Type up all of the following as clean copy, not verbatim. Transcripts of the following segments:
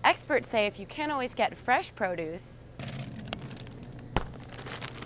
Experts say if you can't always get fresh produce,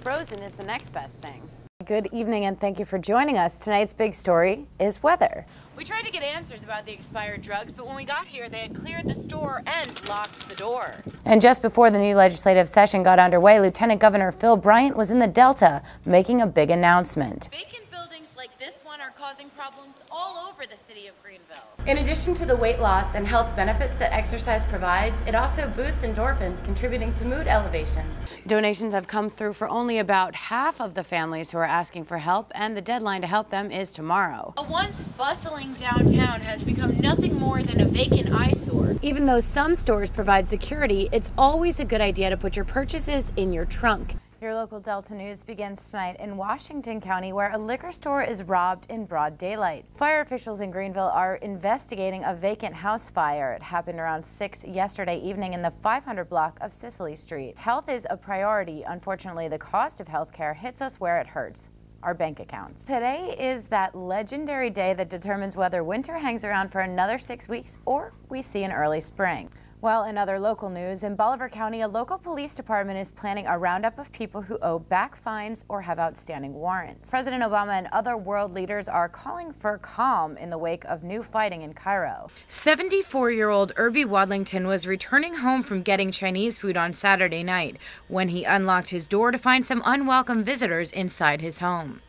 frozen is the next best thing. Good evening and thank you for joining us. Tonight's big story is weather. We tried to get answers about the expired drugs, but when we got here, they had cleared the store and locked the door. And just before the new legislative session got underway, Lieutenant Governor Phil Bryant was in the Delta making a big announcement. Vacant buildings like this one are causing problems all over the city of Greenville. In addition to the weight loss and health benefits that exercise provides, it also boosts endorphins, contributing to mood elevation. Donations have come through for only about half of the families who are asking for help, and the deadline to help them is tomorrow. A once bustling downtown has become nothing more than a vacant eyesore. Even though some stores provide security, it's always a good idea to put your purchases in your trunk. Your local Delta News begins tonight in Washington County, where a liquor store is robbed in broad daylight. Fire officials in Greenville are investigating a vacant house fire. It happened around 6 yesterday evening in the 500 block of Cicely Street. Health is a priority. Unfortunately, the cost of health care hits us where it hurts: our bank accounts. Today is that legendary day that determines whether winter hangs around for another 6 weeks or we see an early spring. Well, in other local news, in Bolivar County, a local police department is planning a roundup of people who owe back fines or have outstanding warrants. President Obama and other world leaders are calling for calm in the wake of new fighting in Cairo. 74-year-old Irby Wadlington was returning home from getting Chinese food on Saturday night when he unlocked his door to find some unwelcome visitors inside his home.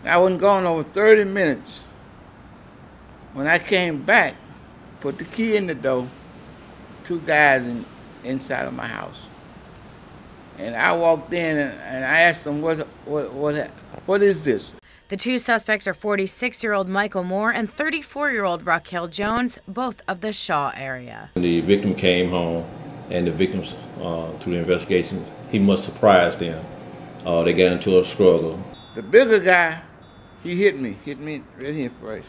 I wasn't gone over 30 minutes. When I came back, put the key in the door, two guys inside of my house. And I walked in and I asked them, what is this? The two suspects are 46-year-old Michael Moore and 34-year-old Raquel Jones, both of the Shaw area. The victim came home, and the victims, through the investigations, he must surprise them. They got into a struggle. The bigger guy, he hit me right here first.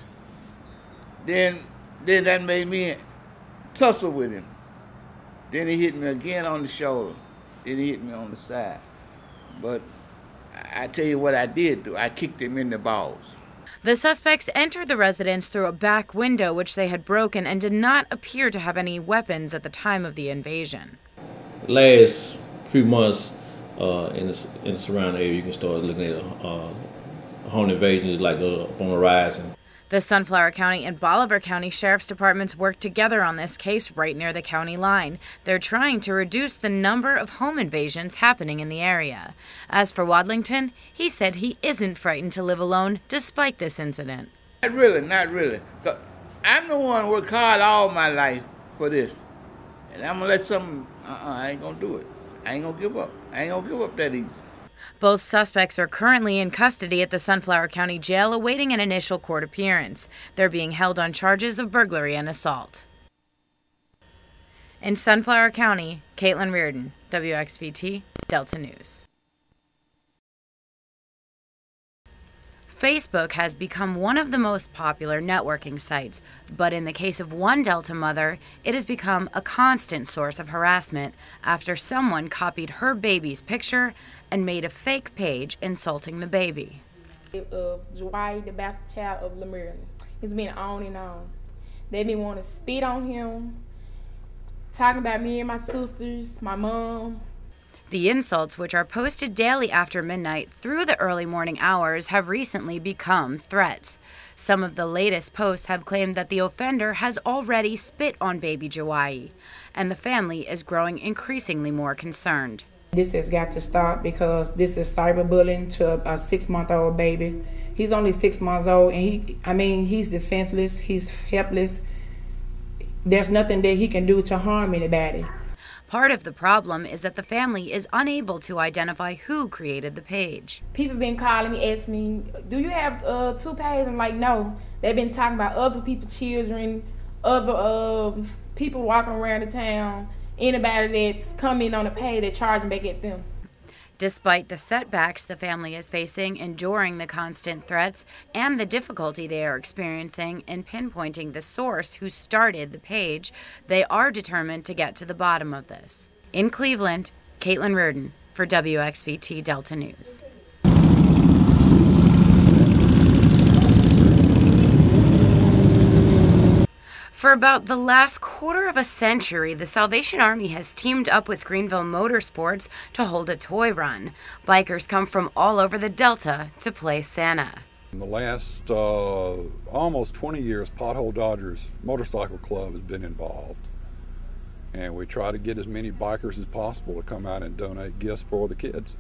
Then that made me tussle with him. Then he hit me again on the shoulder. Then he hit me on the side. But I tell you what I did do. I kicked him in the balls. The suspects entered the residence through a back window, which they had broken, and did not appear to have any weapons at the time of the invasion. Last few months in the surrounding area, you can start looking at home invasions like on the horizon. The Sunflower County and Bolivar County Sheriff's Departments work together on this case right near the county line. They're trying to reduce the number of home invasions happening in the area. As for Wadlington, he said he isn't frightened to live alone despite this incident. Not really. I'm the one who worked hard all my life for this. And I'm going to let something, I ain't going to do it. I ain't going to give up. I ain't going to give up that easy. Both suspects are currently in custody at the Sunflower County Jail awaiting an initial court appearance. They're being held on charges of burglary and assault. In Sunflower County, Caitlin Rearden, WXVT, Delta News. Facebook has become one of the most popular networking sites, but in the case of one Delta mother, it has become a constant source of harassment after someone copied her baby's picture and made a fake page insulting the baby. Dwight, the bastard child of Rearden. It's been on and on. They been wanting to spit on him, talking about me and my sisters, my mom. The insults, which are posted daily after midnight through the early morning hours, have recently become threats. Some of the latest posts have claimed that the offender has already spit on baby Jawai, and the family is growing increasingly more concerned. This has got to stop because this is cyberbullying to a 6-month-old baby. He's only 6 months old, and he's defenseless, he's helpless. There's nothing that he can do to harm anybody. Part of the problem is that the family is unable to identify who created the page. People been calling me, asking me, do you have 2 pages? I'm like, no. They've been talking about other people's children, other people walking around the town, anybody that's coming on the page, they're charging back at them. Despite the setbacks the family is facing, enduring the constant threats, and the difficulty they are experiencing in pinpointing the source who started the page, they are determined to get to the bottom of this. In Cleveland, Caitlin Rearden for WXVT Delta News. For about the last quarter of a century, the Salvation Army has teamed up with Greenville Motorsports to hold a toy run. Bikers come from all over the Delta to play Santa. In the last almost 20 years, Pothole Dodgers Motorcycle Club has been involved. And we try to get as many bikers as possible to come out and donate gifts for the kids.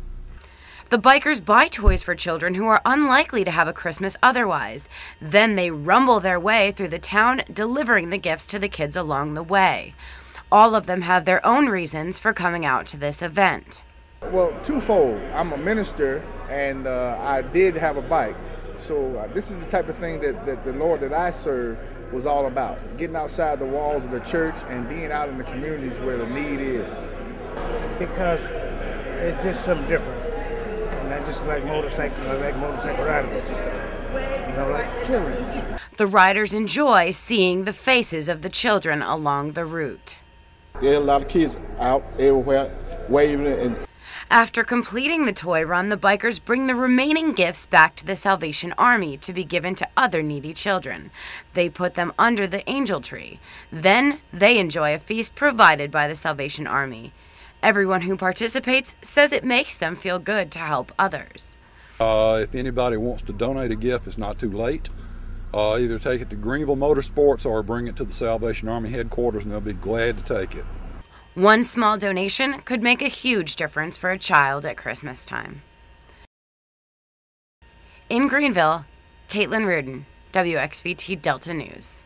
The bikers buy toys for children who are unlikely to have a Christmas otherwise. Then they rumble their way through the town, delivering the gifts to the kids along the way. All of them have their own reasons for coming out to this event. Well, twofold. I'm a minister, and I did have a bike. So this is the type of thing that the Lord that I serve was all about. Getting outside the walls of the church and being out in the communities where the need is. Because it's just something different. And I just like motorcycles. I like motorcycle riders. You know, like children. The riders enjoy seeing the faces of the children along the route. There are a lot of kids out everywhere waving and. After completing the toy run, the bikers bring the remaining gifts back to the Salvation Army to be given to other needy children. They put them under the angel tree. Then they enjoy a feast provided by the Salvation Army. Everyone who participates says it makes them feel good to help others. If anybody wants to donate a gift, it's not too late. Either take it to Greenville Motorsports or bring it to the Salvation Army headquarters, and they'll be glad to take it. One small donation could make a huge difference for a child at Christmas time. In Greenville, Caitlin Rearden, WXVT Delta News.